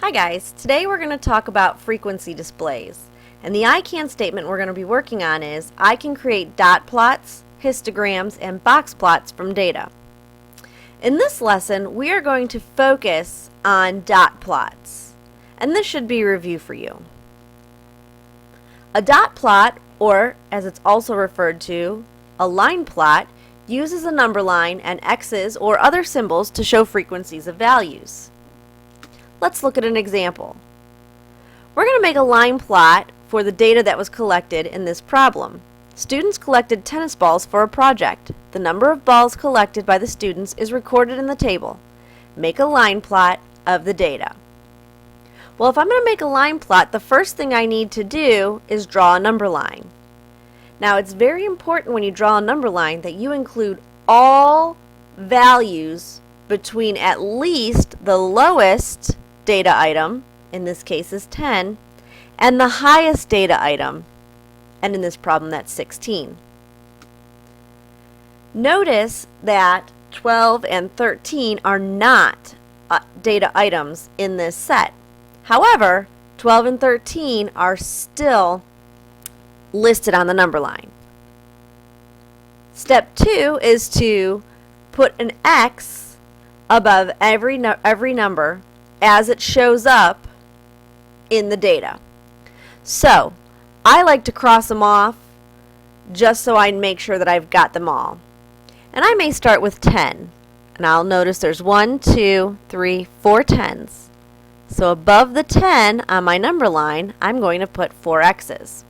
Hi guys, today we're going to talk about frequency displays. And the I can statement we're going to be working on is, I can create dot plots, histograms, and box plots from data. In this lesson, we are going to focus on dot plots. And this should be a review for you. A dot plot, or as it's also referred to, a line plot, uses a number line and X's or other symbols to show frequencies of values. Let's look at an example. We're going to make a line plot for the data that was collected in this problem. Students collected tennis balls for a project. The number of balls collected by the students is recorded in the table. Make a line plot of the data. Well, if I'm going to make a line plot, the first thing I need to do is draw a number line. Now, it's very important when you draw a number line that you include all values between at least the lowest data item, in this case is 10, and the highest data item, and in this problem that's 16. Notice that 12 and 13 are not data items in this set. However, 12 and 13 are still listed on the number line. Step 2 is to put an X above every number as it shows up in the data. So, I like to cross them off just so I make sure that I've got them all. And I may start with 10. And I'll notice there's 1, 2, 3, 4 10s. So above the 10 on my number line, I'm going to put 4 X's.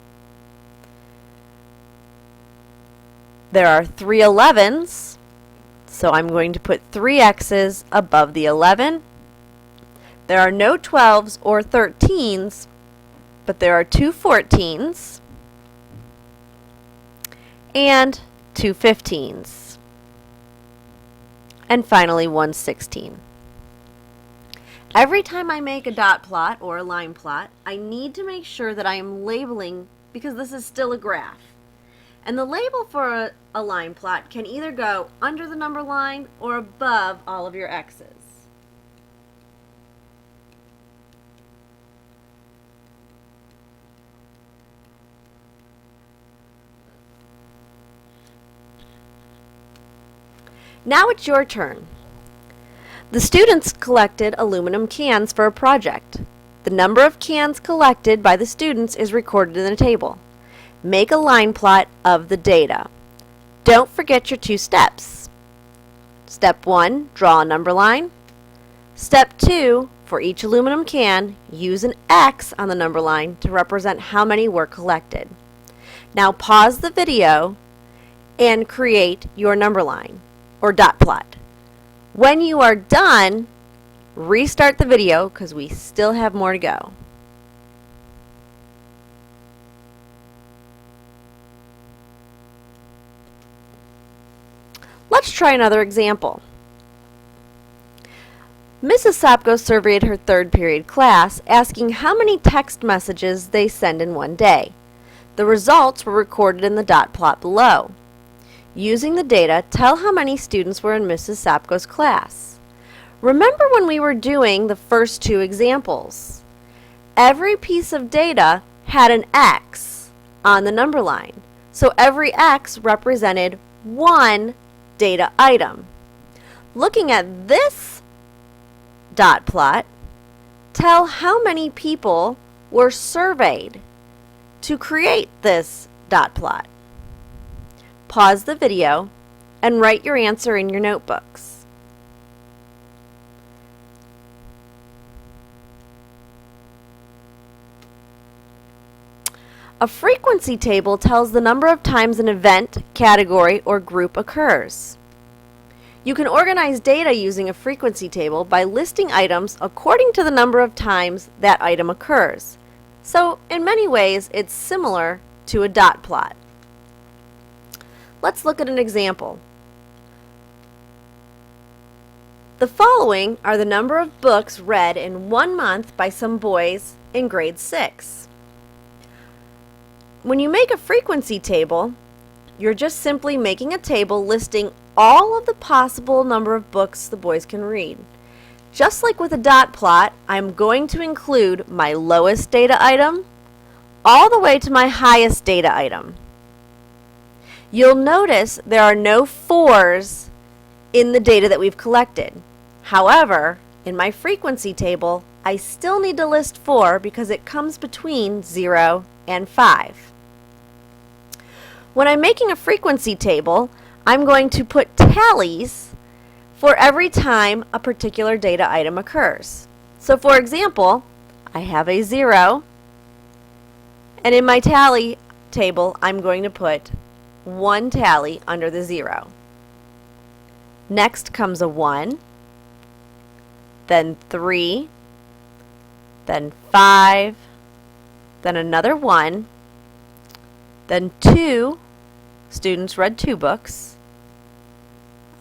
There are 3 11s, so I'm going to put 3 X's above the 11. There are no 12s or 13s, but there are 2 14s and 2 15s. And finally 1 16. Every time I make a dot plot or a line plot, I need to make sure that I am labeling, because this is still a graph. And the label for a line plot can either go under the number line or above all of your X's. Now it's your turn. The students collected aluminum cans for a project. The number of cans collected by the students is recorded in the table. Make a line plot of the data. Don't forget your 2 steps. Step 1, draw a number line. Step 2, for each aluminum can, use an X on the number line to represent how many were collected. Now pause the video and create your number line or dot plot. When you are done, restart the video because we still have more to go. Let's try another example. Mrs. Sopko surveyed her 3rd period class, asking how many text messages they send in one day. The results were recorded in the dot plot below. Using the data, tell how many students were in Mrs. Sopko's class. Remember when we were doing the first 2 examples? Every piece of data had an X on the number line. So every X represented 1 data item. Looking at this dot plot, tell how many people were surveyed to create this dot plot. Pause the video and write your answer in your notebooks. A frequency table tells the number of times an event, category, or group occurs. You can organize data using a frequency table by listing items according to the number of times that item occurs. So, in many ways, it's similar to a dot plot. Let's look at an example. The following are the number of books read in 1 month by some boys in grade 6. When you make a frequency table, you're just simply making a table listing all of the possible number of books the boys can read. Just like with a dot plot, I'm going to include my lowest data item all the way to my highest data item. You'll notice there are no 4s in the data that we've collected. However, in my frequency table, I still need to list 4 because it comes between 0 and 5. When I'm making a frequency table, I'm going to put tallies for every time a particular data item occurs. So for example, I have a 0, and in my tally table, I'm going to put 1 tally under the 0. Next comes a 1, then 3, then 5, then another 1, then 2, students read 2 books,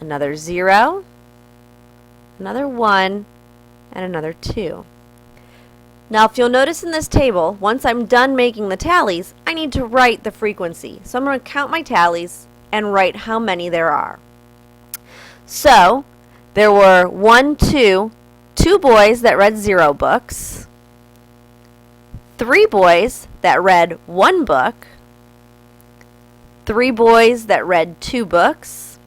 another 0, another 1, and another 2. Now if you'll notice in this table, once I'm done making the tallies, I need to write the frequency. So I'm going to count my tallies and write how many there are. So there were 2 boys that read 0 books, 3 boys that read 1 book, 3 boys that read 2 books,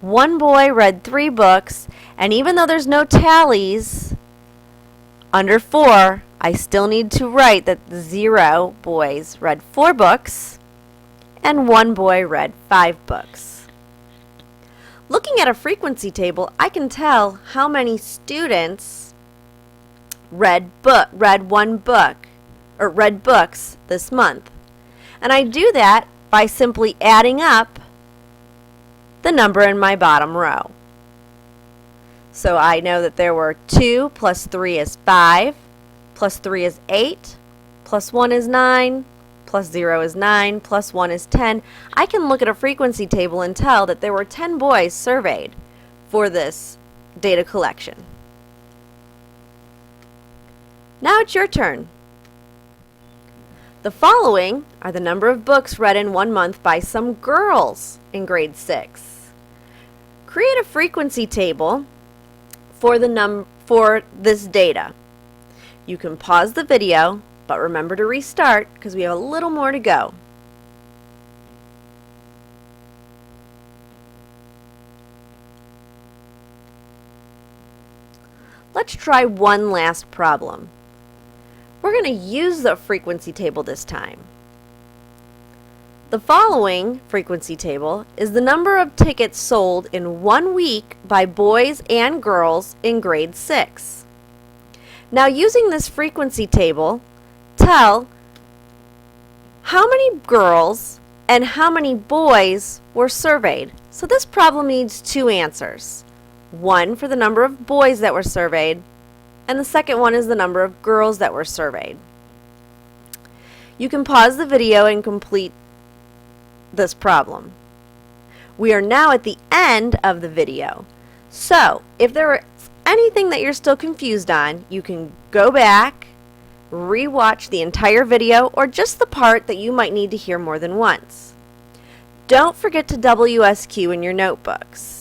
1 boy read 3 books, and even though there's no tallies under 4, I still need to write that 0 boys read 4 books and 1 boy read 5 books. Looking at a frequency table, I can tell how many students read books this month. And I do that by simply adding up the number in my bottom row. So I know that there were 2 plus 3 is 5, plus 3 is 8, plus 1 is 9, plus 0 is 9, plus 1 is 10. I can look at a frequency table and tell that there were 10 boys surveyed for this data collection. Now it's your turn. The following are the number of books read in 1 month by some girls in grade 6. Create a frequency table for this data. You can pause the video, but remember to restart because we have a little more to go. Let's try one last problem. We're going to use the frequency table this time. The following frequency table is the number of tickets sold in 1 week by boys and girls in grade 6. Now using this frequency table, tell how many girls and how many boys were surveyed. So this problem needs 2 answers. One for the number of boys that were surveyed, and the second one is the number of girls that were surveyed. You can pause the video and complete this problem. We are now at the end of the video. So if there is anything that you're still confused on, you can go back, re-watch the entire video, or just the part that you might need to hear more than once. Don't forget to WSQ in your notebooks.